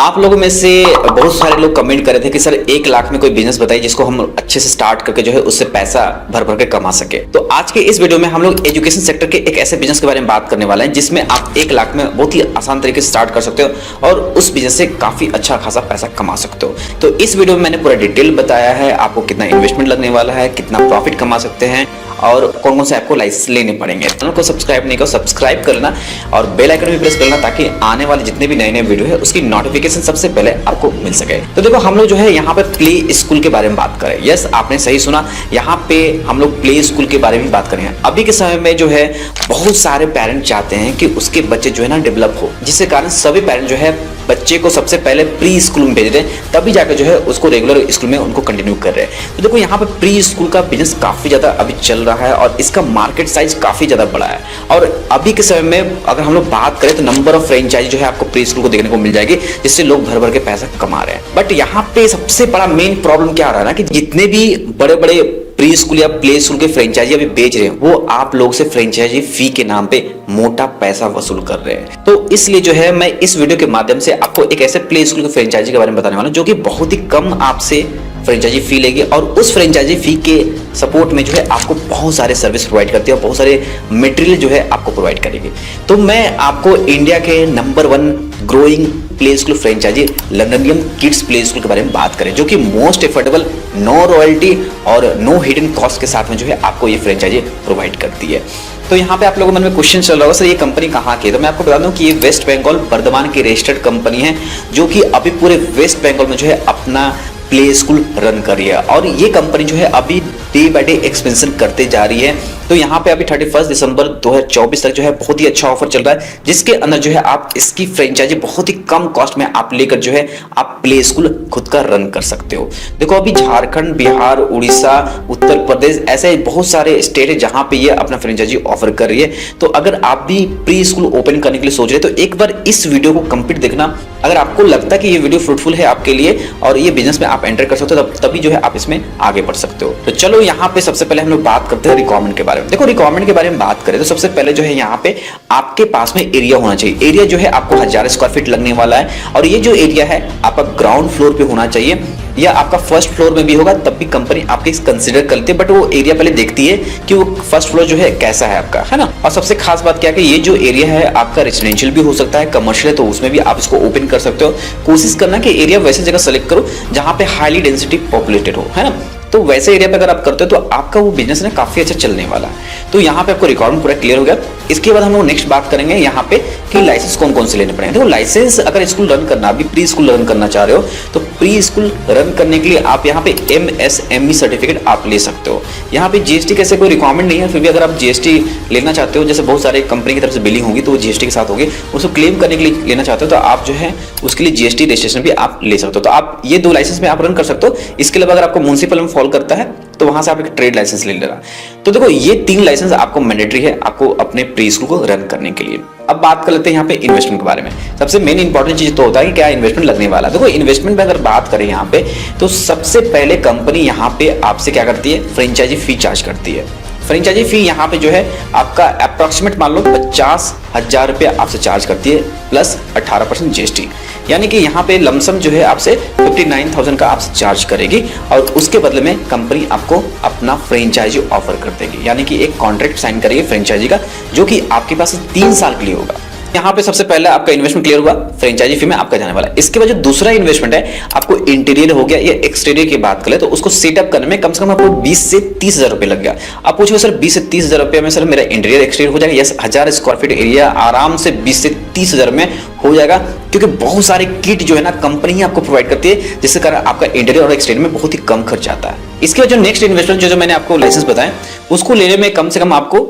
आप लोगों में से बहुत सारे लोग कमेंट कर रहे थे कि सर 1 लाख में कोई बिजनेस बताइए जिसको हम अच्छे से स्टार्ट करके जो है उससे पैसा भर भर के कमा सके। तो आज के इस वीडियो में हम लोग एजुकेशन सेक्टर के एक ऐसे बिजनेस के बारे में बात करने वाले हैं जिसमें आप 1 लाख में बहुत ही आसान तरीके से स्टार्ट कर सकते हो और उस बिजनेस से काफी अच्छा खासा पैसा कमा सकते हो। तो इस वीडियो में मैंने पूरा डिटेल बताया है, आपको कितना इन्वेस्टमेंट लगने वाला है, कितना प्रॉफिट कमा सकते हैं और कौन कौन से आपको लाइसेंस लेने पड़ेंगे। चैनल को सब्सक्राइब नहीं करो, सब्सक्राइब कर लेना और बेल आइकन भी प्रेस कर लेना ताकि आने वाले जितने भी नए नए वीडियो है उसकी नोटिफिकेशन सबसे पहले आपको मिल सके। तो देखो हम लोग जो है यहाँ पे प्ले स्कूल के बारे में बात करें। यस, आपने सही सुना, यहाँ पे हम लोग प्ले स्कूल के बारे में बात करें। अभी के समय में जो है बहुत सारे पेरेंट चाहते हैं कि उसके बच्चे जो है ना डेवलप हो, जिसके कारण सभी पेरेंट जो है बच्चे को सबसे पहले प्री स्कूल में भेज रहे हैं, तभी जाकर जो है उसको रेगुलर स्कूल में उनको कंटिन्यू कर रहे हैं। तो देखो यहाँ पे प्री स्कूल का बिजनेस काफी ज्यादा अभी चल रहा है और इसका मार्केट साइज काफी ज्यादा बड़ा है। और अभी के समय में अगर हम लोग बात करें तो नंबर ऑफ फ्रेंचाइजी जो है आपको प्री स्कूल को देखने को मिल जाएगी, जिससे लोग भर भर के पैसा कमा रहे हैं। बट यहाँ पे सबसे बड़ा मेन प्रॉब्लम क्या आ रहा है ना कि जितने भी बड़े बड़े प्री स्कूल या प्ले स्कूल के फ्रेंचाइजी अभी बेच रहे हैं वो आप लोग से फ्रेंचाइजी फी के नाम पे मोटा पैसा वसूल कर रहे हैं। तो इसलिए जो है मैं इस वीडियो के माध्यम से आपको एक ऐसे प्ले स्कूल के फ्रेंचाइजी के बारे में बताने वाला हूं जो कि बहुत ही कम आपसे फ्रेंचाइजी फी लेगी और उस फ्रेंचाइजी फी के सपोर्ट में जो है आपको बहुत सारे सर्विस प्रोवाइड करती है और बहुत सारे मटेरियल जो है आपको प्रोवाइड करेगी। तो मैं आपको इंडिया के number 1 growing play school franchise Learnium kids play school के बारे में बात करें, जो कि मोस्ट एफोर्डेबल, नो रॉयल्टी और नो हिडन कॉस्ट के साथ में जो है आपको ये फ्रेंचाइजी प्रोवाइड करती है। तो यहाँ पे आप लोगों के मन में क्वेश्चन चल रहा होगा सर ये कंपनी कहाँ की है। तो मैं आपको बता दूं कि ये वेस्ट बंगाल बर्धमान की रजिस्टर्ड कंपनी है जो कि अभी पूरे वेस्ट बंगाल में जो है अपना प्ले स्कूल रन कर रही है और ये कंपनी जो है अभी डे बाय डे एक्सपेंशन करते जा रही है। तो यहाँ पे अभी 31 दिसंबर 2024 तक जो है बहुत ही अच्छा ऑफर चल रहा है जिसके अंदर जो है आप इसकी फ्रेंचाइजी बहुत ही कम कॉस्ट में आप लेकर जो है आप प्ले स्कूल खुद का रन कर सकते हो। देखो अभी झारखंड, बिहार, उड़ीसा, उत्तर प्रदेश ऐसे बहुत सारे स्टेट है जहां पे ये अपना फ्रेंचाइजी ऑफर कर रही है। तो अगर आप भी प्री स्कूल ओपन करने के लिए सोच रहे हैं तो एक बार इस वीडियो को कंप्लीट देखना। अगर आपको लगता है कि ये वीडियो फ्रूटफुल है आपके लिए और ये बिजनेस में आप एंटर कर सकते हो तभी जो है आप इसमें आगे बढ़ सकते हो। तो चलो यहाँ पे सबसे पहले हम लोग बात करते हैं रिक्वायरमेंट के बारे में। देखो रिक्वायरमेंट के बारे में बात करें तो सबसे पहले जो है यहाँ पे आपके पास में एरिया होना चाहिए। एरिया जो है आपको 1000 स्क्वायर फीट लगने वाला है और ये जो एरिया है आपका ग्राउंड फ्लोर पे होना चाहिए या आपका फर्स्ट फ्लोर में भी होगा तब भी कंपनी आपकी कंसीडर करती है। बट वो एरिया पहले देखती है कि वो फर्स्ट फ्लोर जो है कैसा है आपका, है ना। और सबसे खास बात क्या है कि ये जो एरिया है आपका रेजिडेंशियल भी हो सकता है, कमर्शियल है तो उसमें भी आप इसको ओपन कर सकते हो। कोशिश करना कि एरिया वैसे जगह सेलेक्ट करो जहां पे हाईली डेंसिटी पॉपुलेटेड हो, है ना। तो वैसे एरिया पे अगर आप करते हो तो आपका वो बिजनेस ना काफी अच्छा चलने वाला है। तो यहाँ पे आपको रिक्वायरमेंट पूरा क्लियर हो गया। इसके बाद हम लोग नेक्स्ट बात करेंगे यहाँ पे कि लाइसेंस कौन कौन से लेने पड़ेंगे। देखो लाइसेंस अगर स्कूल रन करना, अभी प्री स्कूल रन करना चाह रहे हो तो प्री स्कूल रन करने के लिए आप यहाँ पे MSME सर्टिफिकेट आप ले सकते हो। यहाँ पे GST कैसे कोई रिक्वायरमेंट नहीं है, फिर भी अगर आप GST लेना चाहते हो, जैसे बहुत सारे कंपनी की तरफ से बिलिंग होगी तो वो GST के साथ होगी, उसको क्लेम करने के लिए लेना चाहते हो तो आप जो है उसके लिए GST रजिस्ट्रेशन भी आप ले सकते हो। तो आप ये 2 लाइसेंस में आप रन कर सकते हो। इसके अलावा अगर आपको म्युनिसिपल में फॉल करता है तो वहां से आप एक ट्रेड लाइसेंस ले लेना। तो देखो ये 3 लाइसेंस आपको मैंडेटरी है आपको अपने प्री स्कूल को रन करने के लिए। अब बात कर लेते हैं यहाँ पे इन्वेस्टमेंट के बारे में। सबसे मेन इंपॉर्टेंट चीज तो होता है कि क्या इन्वेस्टमेंट लगने वाला है। देखो इन्वेस्टमेंट में अगर बात करें यहाँ पे तो सबसे पहले कंपनी यहाँ पे आपसे क्या करती है, फ्रेंचाइजी फी चार्ज करती है। फ्रेंचाइजी फी यहाँ पे जो है आपका अप्रोक्सीमेट मान लो 50,000 रुपया आपसे चार्ज करती है प्लस 18% GST, यानी कि यहाँ पे लमसम जो है आपसे 59,000 का आपसे चार्ज करेगी और उसके बदले में कंपनी आपको अपना फ्रेंचाइजी ऑफर कर देगी, यानी कि एक कॉन्ट्रैक्ट साइन करेगी फ्रेंचाइजी का जो कि आपके पास 3 साल के लिए होगा। यहाँ पे सबसे पहले आपका इन्वेस्टमेंट क्लियर हुआ, फ्रेंचाइजी फी में आपका जाने वाला है। इसके बाद जो दूसरा इन्वेस्टमेंट है आपको इंटीरियर हो गया या एक्सटीरियर की बात करें तो उसको सेटअप करने में कम से कम आपको 20 से 30,000 रुपए लग गया। आप पूछो सर 20 से 30,000 रुपए में सर मेरा इंटीरियर एक्सटीरियर हो जाएगा? यस, 1000 स्क्वायर फीट एरिया आराम से 20 से 30,000 में हो जाएगा, क्योंकि बहुत सारे किट जो है ना कंपनी ही आपको प्रोवाइड करती है जिसके कारण आपका इंटीरियर और एक्सटीरियर में बहुत ही कम खर्च आता है। इसके बाद जो नेक्स्ट इन्वेस्टमेंट जो मैंने आपको लाइसेंस बताया उसको लेने में कम से कम आपको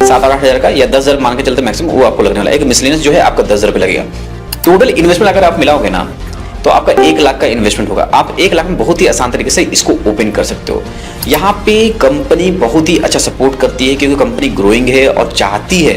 7-8 का या 10,000 मान के चलते मैक्सिमम वो आपको लगने वाला है। एक मिसलेनियस जो है आपका 10,000 रुपए लगेगा। टोटल इन्वेस्टमेंट अगर आप मिलाओगे ना तो आपका 1 लाख का इन्वेस्टमेंट होगा। आप 1 लाख में बहुत ही आसान तरीके से इसको ओपन कर सकते हो। यहाँ पे कंपनी बहुत ही अच्छा सपोर्ट करती है क्योंकि कंपनी ग्रोइंग है और चाहती है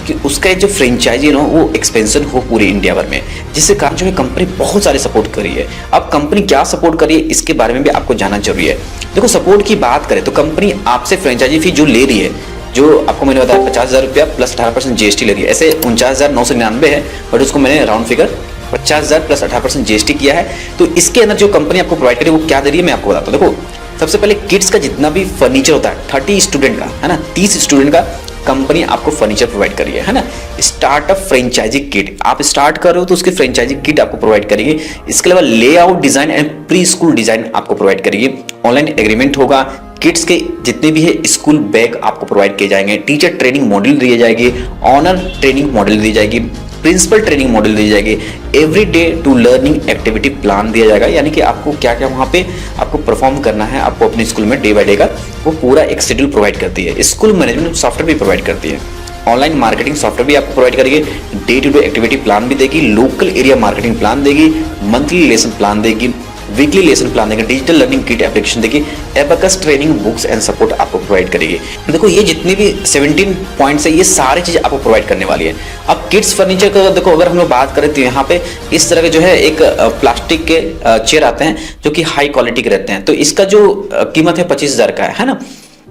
कि उसका जो फ्रेंचाइजी है वो एक्सपेंशन हो पूरे इंडिया भर में, जिससे कारण जो है कंपनी बहुत सारे सपोर्ट कर रही है। अब कंपनी क्या सपोर्ट कर रही है इसके बारे में भी आपको जानना जरूरी है। देखो सपोर्ट की बात करें तो कंपनी आपसे फ्रेंचाइजी फी जो ले रही है, जो आपको मैंने बताया 50,000 रुपया प्लस 18% GST लगी, ऐसे 49,999 है, बट उसको मैंने राउंड फिगर 50,000 प्लस 18% जीएसटी किया है। तो इसके अंदर जो कंपनी आपको प्रोवाइड करी वो क्या दे रही है मैं आपको बताता हूँ। देखो सबसे पहले किड्स का जितना भी फर्नीचर होता है 30 स्टूडेंट का है ना, 30 स्टूडेंट का कंपनी आपको फर्नीचर प्रोवाइड करी है ना। स्टार्टअप फ्रेंचाइजी किट, आप स्टार्ट कर रहे हो तो उसकी फ्रेंचाइजी किट आपको प्रोवाइड करेगी। इसके अलावा layout design and pre school design आपको प्रोवाइड करेगी। ऑनलाइन एग्रीमेंट होगा। किड्स के जितने भी है स्कूल बैग आपको प्रोवाइड किए जाएंगे। टीचर ट्रेनिंग मॉड्यूल दी जाएगी, ऑनर ट्रेनिंग मॉड्यूल दी जाएगी, प्रिंसिपल ट्रेनिंग मॉड्यूल दी जाएगी, every day to learning activity plan दिया जाएगा, यानी कि आपको क्या क्या वहाँ पे आपको परफॉर्म करना है आपको अपने स्कूल में डे बाय डे का, वो पूरा एक शेड्यूल प्रोवाइड करती है। स्कूल मैनेजमेंट सॉफ्टवेयर भी प्रोवाइड करती है। ऑनलाइन मार्केटिंग सॉफ्टवेयर भी आपको प्रोवाइड करेगी। Day to day activity plan भी देगी, लोकल एरिया मार्केटिंग प्लान देगी, मंथली लेसन प्लान देगी, वीकली लेसन प्लान देगी, डिजिटल लर्निंग किट एप्लीकेशन देगी, abacus training books and support आपको प्रोवाइड करेगी। देखो ये जितने भी 17 पॉइंट्स है ये सारी चीजें आपको प्रोवाइड करने वाली है। अब किड्स फर्नीचर का देखो अगर हम लोग बात करें तो यहाँ पे इस तरह के जो है एक प्लास्टिक के चेयर आते हैं जो कि हाई क्वालिटी के रहते हैं। तो इसका जो कीमत है 25,000 का है ना।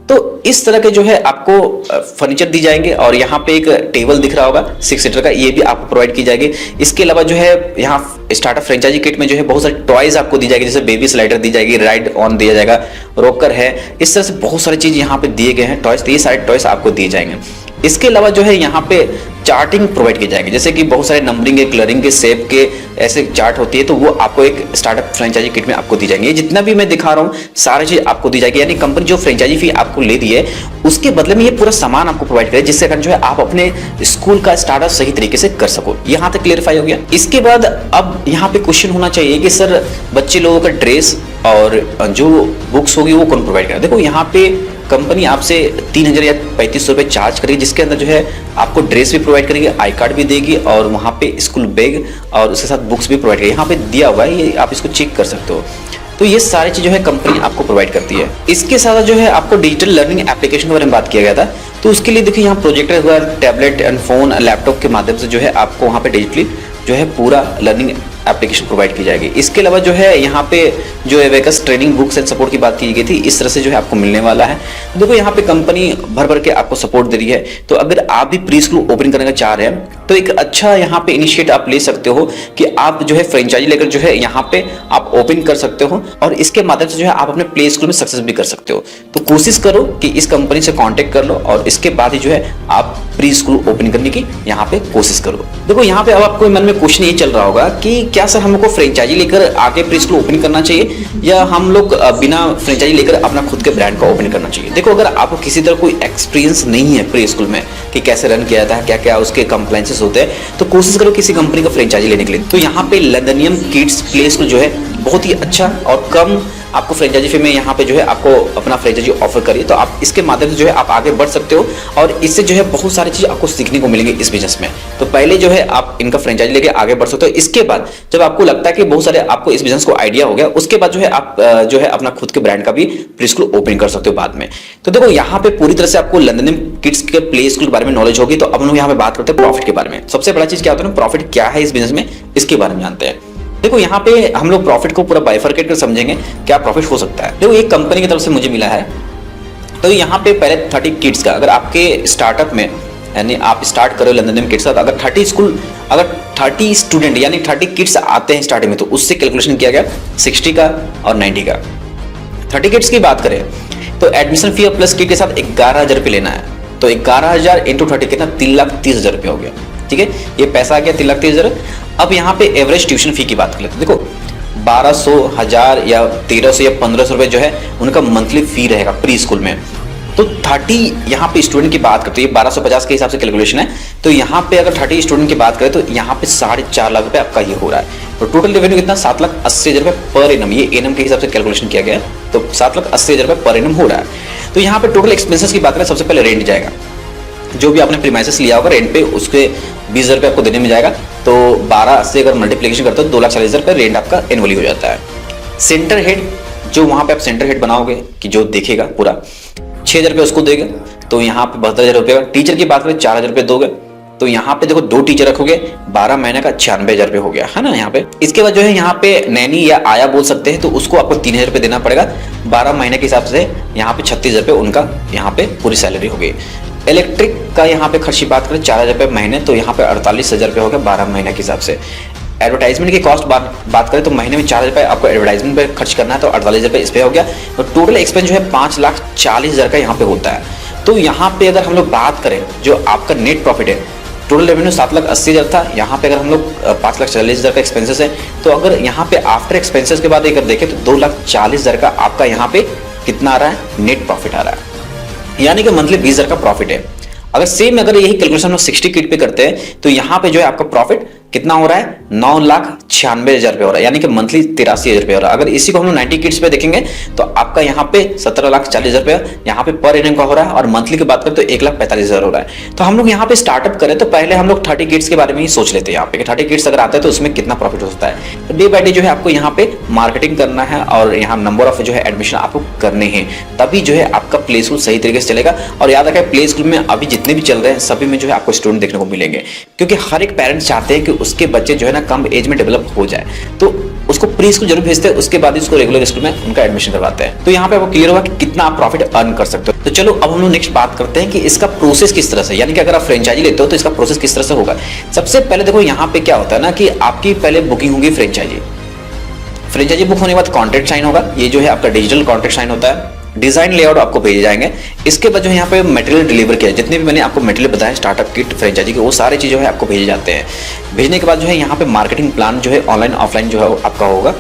तो इस तरह के जो है आपको फर्नीचर दी जाएंगे और यहाँ पे एक टेबल दिख रहा होगा 6 सीटर का, ये भी आपको प्रोवाइड की जाएगी। इसके अलावा जो है यहाँ स्टार्टअप फ्रेंचाइजी किट में जो है बहुत सारे टॉयज आपको दी जाएगी, जैसे बेबी स्लाइडर दी जाएगी, राइड ऑन दिया जाएगा, रॉकर है, इस तरह से बहुत सारी चीज यहाँ पे दिए गए हैं टॉयज। तो ये सारे टॉयज आपको दिए जाएंगे। इसके अलावा जो है यहाँ पे चार्टिंग प्रोवाइड की जाएगी, जैसे कि बहुत सारे नंबरिंग के, कलरिंग के, शेप के ऐसे चार्ट होती है, तो वो आपको एक स्टार्टअप फ्रेंचाइजी किट में आपको दी जाएंगे। ये जितना भी मैं दिखा रहा हूँ सारी चीज आपको दी जाएगी, यानी कंपनी जो फ्रेंचाइजी फी आपको ले दी है उसके बदले में ये पूरा सामान आपको प्रोवाइड करे, जिससे जो है आप अपने स्कूल का स्टार्टअप सही तरीके से कर सको। यहाँ तक क्लियरफाई हो गया। इसके बाद अब यहाँ पे क्वेश्चन होना चाहिए कि सर बच्चे लोगों का ड्रेस और जो बुक्स होगी वो कौन प्रोवाइड करेगा। देखो यहाँ पे कंपनी आपसे 3,000 या 3,500 रुपए चार्ज करेगी, जिसके अंदर जो है आपको ड्रेस भी प्रोवाइड करेगी, आई कार्ड भी देगी और वहाँ पे स्कूल बैग और उसके साथ बुक्स भी प्रोवाइड करेगी। यहाँ पे दिया हुआ है, ये आप इसको चेक कर सकते हो। तो ये सारी चीज जो है कंपनी आपको प्रोवाइड करती है। इसके साथ जो है आपको डिजिटल लर्निंग एप्लीकेशन के बारे में बात किया गया था, तो उसके लिए देखिए यहाँ प्रोजेक्टर हुआ, टैबलेट एंड फोन लैपटॉप के माध्यम से जो है आपको वहाँ पे डिजिटली जो है पूरा लर्निंग एप्लीकेशन प्रोवाइड की जाएगी। इसके अलावा जो है यहाँ पे जो abacus training books and support की बात की गई थी, इस तरह से जो है आपको मिलने वाला है। देखो यहाँ पे कंपनी भर भर के आपको सपोर्ट दे रही है। तो अगर आप भी प्री स्कूल ओपन करने का चाह रहे हैं तो एक अच्छा यहाँ पे इनिशिएट आप ले सकते हो कि आप जो है फ्रेंचाइजी लेकर जो है यहाँ पे आप ओपन कर सकते हो और इसके माध्यम से जो है आप अपने प्ले स्कूल में सक्सेस भी कर सकते हो। तो कोशिश करो कि इस कंपनी से कॉन्टेक्ट कर लो और इसके बाद ही जो है आप प्री स्कूल ओपन करने की यहाँ पे कोशिश करो। देखो यहाँ पे अब आपको मन में क्वेश्चन ये चल रहा होगा कि क्या सर हमको फ्रेंचाइजी लेकर आगे प्री स्कूल ओपन करना चाहिए या हम लोग बिना फ्रेंचाइजी लेकर अपना खुद के ब्रांड का ओपन करना चाहिए। देखो अगर आपको किसी तरह कोई एक्सपीरियंस नहीं है प्री स्कूल में कि कैसे रन किया जाता है, क्या क्या उसके कंप्लायंसेस होते हैं, तो कोशिश करो किसी कंपनी का फ्रेंचाइजी लेने के लिए। तो यहाँ पे लंदनियम किड्स प्ले स्कूल जो है बहुत ही अच्छा और कम आपको फ्रेंचाइजी फी में यहाँ पे जो है आपको अपना फ्रेंचाइजी ऑफर करिए, तो आप इसके माध्यम से जो है आप आगे बढ़ सकते हो और इससे जो है बहुत सारी चीज आपको सीखने को मिलेंगे इस बिजनेस में। तो पहले जो है आप इनका फ्रेंचाइजी लेके आगे बढ़ सकते हो। इसके बाद जब आपको लगता है कि बहुत सारे आपको इस बिजनेस को आइडिया हो गया, उसके बाद जो है आप जो है अपना खुद के ब्रांड का भी प्री स्कूल ओपन कर सकते हो बाद में। तो देखो यहाँ पे पूरी तरह से आपको लंदनियम किड्स के प्ले स्कूल के बारे में नॉलेज होगी। तो अब हम लोग यहाँ पे बात करते हैं प्रॉफिट के बारे में। सबसे बड़ा चीज क्या होता है ना, प्रॉफिट क्या है इस बिजनेस में, इसके बारे में जानते हैं। देखो यहाँ पे हम लोग प्रॉफिट को पूरा बाइफरकेट कर समझेंगे क्या प्रॉफिट हो सकता है। देखो एक कंपनी की तरफ से मुझे मिला है, तो यहाँ पे पहले 30 किड्स का, अगर आपके स्टार्टअप में यानी आप स्टार्ट करो लंदनियम किड्स का, अगर 30 स्टूडेंट यानी 30 किड्स आते हैं स्टार्टिंग में, तो उससे कैलकुलेशन किया गया 60 का और 90 का। 30 किड्स की बात करें तो एडमिशन फी और प्लस किट के साथ 11,000 रुपये लेना है। तो 11,000 इंटू 30 कितना, 3,30,000 रुपये हो गया। ठीक है, ये पैसा आ गया 3,30,000। अब यहाँ पे एवरेज ट्यूशन फी की बात कर लेते हैं। देखो 1,200, 1,000 या 1,300 या 1,500 रुपये जो है उनका मंथली फी रहेगा प्री स्कूल में। तो 30 यहाँ पे स्टूडेंट की बात करते हैं, 1250 के हिसाब से कैलकुलेशन है। तो यहाँ पे अगर 30 स्टूडेंट की बात करें तो यहाँ पे 4.5 लाख रुपए आपका ये हो रहा है। तो टोटल रेवेन्यू कितना, 7,80,000 रुपए पर एनम, ये एनम के हिसाब से कैलकुलेशन किया गया है। तो 7,80,000 रुपए पर एनम हो रहा है। तो यहाँ पे टोटल एक्सपेंसेस की बात करें, सबसे पहले रेंट जाएगा, जो भी आपने प्रीमाइसेस लिया होगा रेंट पे उसके 20,000 रुपये आपको देने में जाएगा। तो 12 से अगर मल्टीप्लिकेशन करते हो 2,40,000 रुपये रेंट आपका एनुअली हो जाता है। सेंटर हेड, जो वहाँ पे आप सेंटर हेड बनाओगे कि जो देखेगा पूरा, 6,000 रुपये उसको देगा, तो यहाँ पे 72,000 रुपये। टीचर की बात करें 4,000 रुपये दोगे, तो यहाँ पे देखो 2 टीचर रखोगे, 12 महीने का 96,000 रुपये हो गया है ना यहाँ पे। इसके बाद जो है यहाँ पे नैनी या आया बोल सकते हैं, तो उसको आपको 3,000 रुपये देना पड़ेगा 12 महीने के हिसाब से। यहाँ पे 36,000 रुपये उनका यहाँ पे पूरी सैलरी हो गई। इलेक्ट्रिक का यहाँ पे खर्च की बात करें 4,000 रुपये महीने, तो यहाँ पे 48,000 रुपये हो गया 12 महीने के हिसाब से। एडवर्टाइजमेंट की कॉस्ट बात करें तो महीने में 4,000 रुपये आपको एडवर्टाइजमेंट पे खर्च करना है, तो 48,000 रुपये इस पे हो गया। तो टोटल एक्सपेंस जो है 5,40,000 का यहाँ पे होता है। तो यहाँ पे अगर हम लोग बात करें जो आपका नेट प्रॉफिट है, टोटल रेवेन्यू 7,80,000 था, यहाँ पे अगर हम लोग 5,40,000 का एक्सपेंसेस है, तो अगर यहाँ पे आफ्टर एक्सपेंसेस के बाद अगर देखें तो 2,40,000 का आपका यहाँ पे कितना आ रहा है, नेट प्रॉफिट आ रहा है, यानी कि मंथली 20,000 का प्रॉफिट है। अगर सेम अगर यही कैलकुलेशन हम 60 किट पे करते हैं तो यहाँ पे जो है आपका प्रॉफिट कितना हो रहा है, 9,96,000 रुपये हो रहा है, यानी कि मंथली 83,000 रुपये हो रहा है। अगर इसी को हम लोग 90 किट्स पे देखेंगे तो आपका यहाँ पे 17,40,000 रुपये यहाँ पे पर एनम का हो रहा है, और मंथली की बात करें तो 1,45,000 हो रहा है। तो हम लोग यहाँ पे स्टार्टअप करें तो पहले हम लोग 30 किट्स के बारे में ही सोच लेते हैं यहाँ पे, 30 किट्स अगर आता है तो उसमें कितना प्रॉफिट हो सकता है। तो डे बाय डे जो है आपको यहाँ पे मार्केटिंग करना है और यहाँ नंबर ऑफ जो है एडमिशन आपको करने हैं, तभी जो है आपका प्ले स्कूल सही तरीके से चलेगा। और याद रखें प्ले स्कूल में अभी जितने भी चल रहे हैं सभी में जो है आपको स्टूडेंट देखने को मिलेंगे, क्योंकि हर एक पेरेंट्स चाहते हैं कि उसके बच्चे जो है ना कम एज में डेवलप हो जाए, तो उसको प्री स्कूल जरूर भेजते हैं, उसके बाद उसको रेगुलर स्कूल में उनका एडमिशन करवाते हैं। तो यहाँ पे आपको क्लियर होगा कि कितना आप प्रॉफिट अर्न कर सकते हो। तो चलो अब हम लोग नेक्स्ट बात करते हैं कि इसका प्रोसेस किस तरह से, यानी कि अगर आप फ्रेंचाइजी लेते हो तो इसका प्रोसेस किस तरह से होगा। सबसे पहले देखो यहाँ पे क्या होता है ना कि आपकी पहले बुकिंग होगी फ्रेंचाइजी बुक होने के बाद कॉन्ट्रैक्ट साइन होगा, ये जो है आपका डिजिटल कॉन्ट्रैक्ट साइन होता है, डिजाइन लेआउट आपको भेजे जाएंगे। इसके बाद जो है यहाँ पे मटेरियल डिलीवर किया, जितने भी मैंने आपको मटेरियल बताया स्टार्टअप किट फ्रेंचाइजी के, वो सारे चीज़ जो है आपको भेजे जाते हैं। भेजने के बाद जो है यहाँ पे मार्केटिंग प्लान जो है ऑनलाइन ऑफलाइन जो है आपका होगा।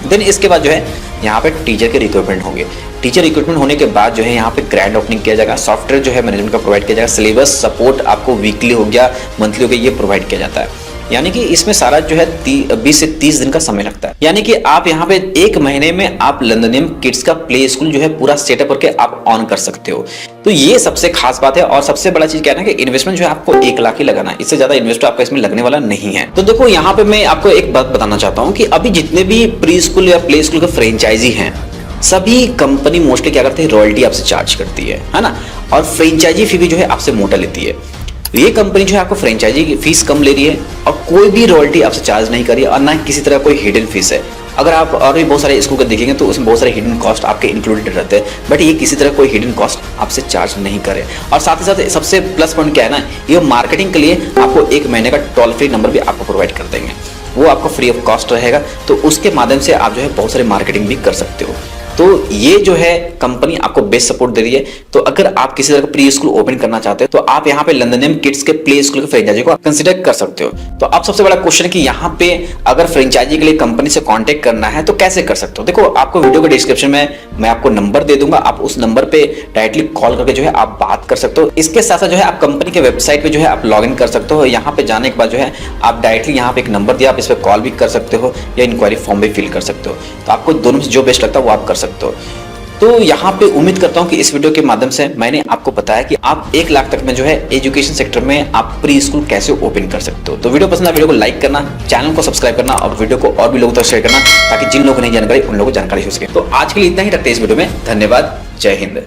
देन इसके बाद जो है यहाँ पे टीचर के रिक्रूटमेंट होंगे। टीचर रिक्रूटमेंट होने के बाद जो है यहाँ पे ग्रैंड ओपनिंग किया जाएगा, सॉफ्टवेयर जो है मैनेजमेंट का प्रोवाइड किया जाएगा, सिलेबस सपोर्ट आपको वीकली हो गया, मंथली हो गया, ये प्रोवाइड किया जाता है। यानी कि इसमें सारा जो है 20 से 30 दिन का समय लगता है। यानी कि आप यहाँ पे एक महीने में आप लंदनियम किड्स का प्ले स्कूल जो है पूरा सेटअप करके आप ऑन कर सकते हो। तो ये सबसे खास बात है। और सबसे बड़ा चीज क्या है ना कि इन्वेस्टमेंट जो है आपको 1 लाख ही लगाना है, इससे ज्यादा इन्वेस्ट आपका इसमें लगने वाला नहीं है। तो देखो यहाँ पे मैं आपको एक बात बताना चाहता हूँ कि अभी जितने भी प्री स्कूल या प्ले स्कूल के फ्रेंचाइजी हैं, सभी कंपनी मोस्टली क्या करती है, रॉयल्टी आपसे चार्ज करती है ना, और फ्रेंचाइजी फी भी जो है आपसे मोटा लेती है। ये कंपनी जो है आपको फ्रेंचाइजी की फीस कम ले रही है और कोई भी रॉयल्टी आपसे चार्ज नहीं कर रही है, और ना किसी तरह कोई हिडन फीस है। अगर आप और भी बहुत सारे स्कूल को देखेंगे तो उसमें बहुत सारे हिडन कॉस्ट आपके इंक्लूडेड रहते हैं, बट ये किसी तरह कोई हिडन कॉस्ट आपसे चार्ज नहीं करे। और साथ ही साथ सबसे प्लस पॉइंट क्या है ना, ये मार्केटिंग के लिए आपको 1 महीने का टोल फ्री नंबर भी आपको प्रोवाइड कर देंगे, वो आपको फ्री ऑफ कॉस्ट रहेगा। तो उसके माध्यम से आप जो है बहुत सारे मार्केटिंग भी कर सकते हो। तो ये जो है कंपनी आपको बेस्ट सपोर्ट दे रही है। तो अगर आप किसी तरह का प्री स्कूल ओपन करना चाहते हो तो आप यहाँ पे लंदनियम किड्स के प्ले स्कूल के फ्रेंचाइजी को कंसीडर कर सकते हो। तो अब सबसे बड़ा क्वेश्चन है कि यहाँ पे अगर फ्रेंचाइजी के लिए कंपनी से कांटेक्ट करना है तो कैसे कर सकते हो। देखो आपको वीडियो के डिस्क्रिप्शन में मैं आपको नंबर दे दूंगा, आप उस नंबर पे डायरेक्टली कॉल करके जो है आप बात कर सकते हो। इसके साथ साथ जो है आप कंपनी के वेबसाइट पे जो है आप लॉग इन कर सकते हो। यहाँ पे जाने के बाद जो है आप डायरेक्टली यहाँ पे एक नंबर दिया, आप इस पर कॉल भी कर सकते हो या इंक्वायरी फॉर्म भी फिल कर सकते हो। तो आपको दोनों में जो बेस्ट लगता है वो आप कर सकते हो। तो यहाँ पे उम्मीद करता हूँ कि इस वीडियो के माध्यम से मैंने आपको बताया कि आप 1 लाख तक में जो है एजुकेशन सेक्टर में आप प्री स्कूल कैसे ओपन कर सकते हो। तो वीडियो पसंद है, वीडियो को लाइक करना, चैनल को सब्सक्राइब करना और वीडियो को और भी लोगों तक शेयर करना, ताकि जिन लोगों को नहीं जानकारी उन लोगों को जानकारी हो सके। तो आज के लिए इतना ही रखते हैं इस वीडियो में। धन्यवाद, जय हिंद।